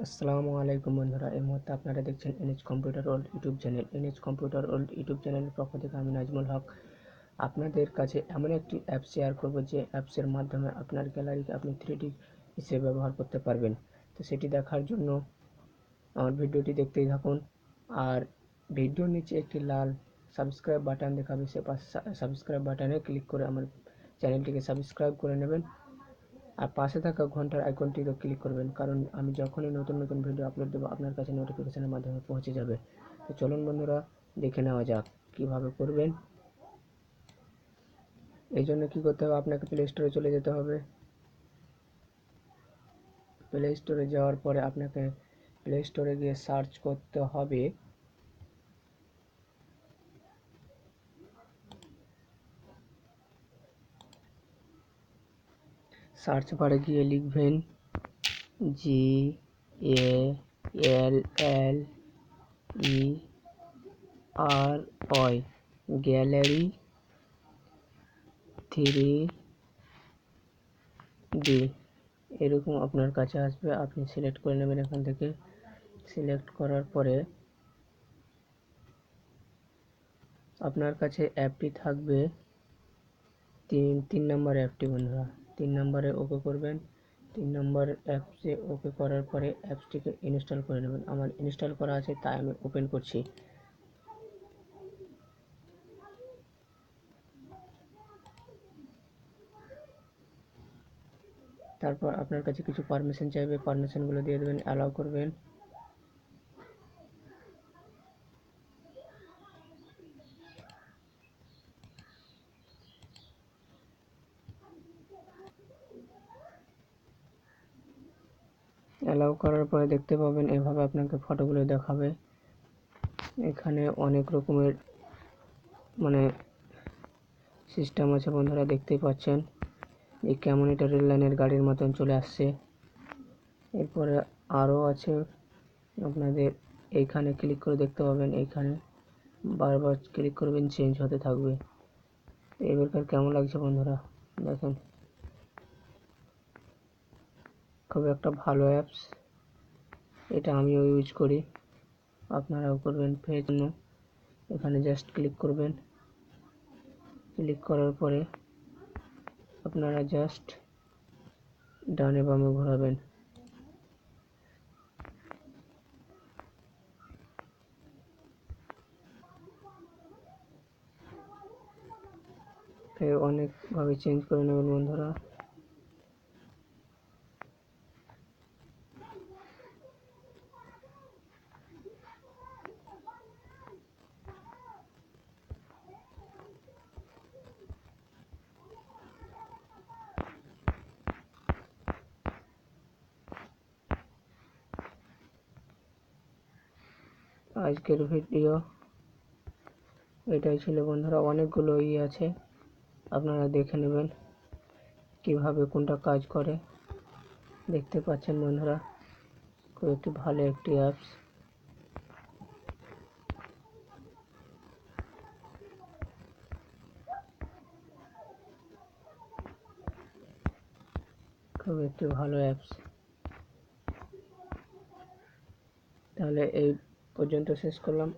আসসালামু আলাইকুম বন্ধুরা, এই মুহূর্তে আপনারা দেখছেন NH computer world YouTube channel. NH computer world YouTube চ্যানেলের পক্ষ থেকে আমি নাজমুল হক আপনাদের কাছে এমন একটি অ্যাপ শেয়ার করব যে অ্যাপসের মাধ্যমে আপনার গ্যালারিকে আপনি 3D হিসেবে ব্যবহার করতে পারবেন। তো সেটি দেখার জন্য আমার ভিডিওটি দেখতেই থাকুন। আর ভিডিওর নিচে একটি লাল সাবস্ক্রাইব বাটন দেখাবে, সে সাবস্ক্রাইব বাটনে ক্লিক করে আমার চ্যানেলটিকে সাবস্ক্রাইব করে নেবেন। আর পাশে থাকা ঘন্টার আইকনটিতে ক্লিক করবেন, কারণ আমি যখনই নতুন নতুন ভিডিও আপলোড দেবো আপনার কাছে নোটিফিকেশনের মাধ্যমে পৌঁছে যাবে। তো চলুন বন্ধুরা, দেখে নেওয়া যাক কীভাবে করবেন। এই জন্য কী করতে হবে, আপনাকে প্লে স্টোরে চলে যেতে হবে। প্লে স্টোরে যাওয়ার পরে আপনাকে প্লে স্টোরে গিয়ে সার্চ করতে হবে সার্চ বারে গিয়ে লিখবেন GALLERY গ্যালারি 3D। এরকম আপনার কাছে আসবে, আপনি সিলেক্ট করে নেবেন। এখান থেকে সিলেক্ট করার পরে আপনার কাছে অ্যাপটি থাকবে, তিন নম্বর অ্যাপটি বন্ধুরা। 3 নম্বরে ওকে করবেন। 3 নম্বর অ্যাপসে ওকে করার পরে অ্যাপসটিকে ইনস্টল করে নেবেন। আমার ইনস্টল করা আছে, তাই আমি ওপেন করছি। তারপর আপনার কাছে কিছু পারমিশন চাইবে, পারমিশনগুলো দিয়ে দেবেন, অ্যালাউ করবেন। অ্যালাউ করার পরে দেখতে পাবেন এভাবে আপনাকে ফটোগুলো দেখাবে। এখানে অনেক রকমের সিস্টেম আছে বন্ধুরা, দেখতেই পাচ্ছেন। এই কেমন এটা রেল লাইনের গাড়ির মতন চলে আসছে। এরপরে আরও আছে, আপনাদের এইখানে ক্লিক করে দেখতে পাবেন। এইখানে বারবার ক্লিক করবেন, চেঞ্জ হতে থাকবে। এবারকার কেমন লাগছে বন্ধুরা, দেখেন খুব একটা ভালো অ্যাপস। এটা আমিও ইউজ করি, আপনারাও করবেন। ফের জন্য এখানে জাস্ট ক্লিক করবেন। ক্লিক করার পরে আপনারা জাস্ট ডানে বামে ঘোরাবেন। ফের অনেকভাবে চেঞ্জ করে নেবেন বন্ধুরা। আজকের ভিডিও এটাই ছিল বন্ধুরা। অনেকগুলো আছে, আপনারা দেখে নেবেন কিভাবে কোনটা কাজ করে। দেখতে পাচ্ছেন বন্ধুরা, খুব একটি ভালো একটি অ্যাপস। খুব একটি ভালো অ্যাপস। তাহলে এই পর্যন্ত শেষ করলাম।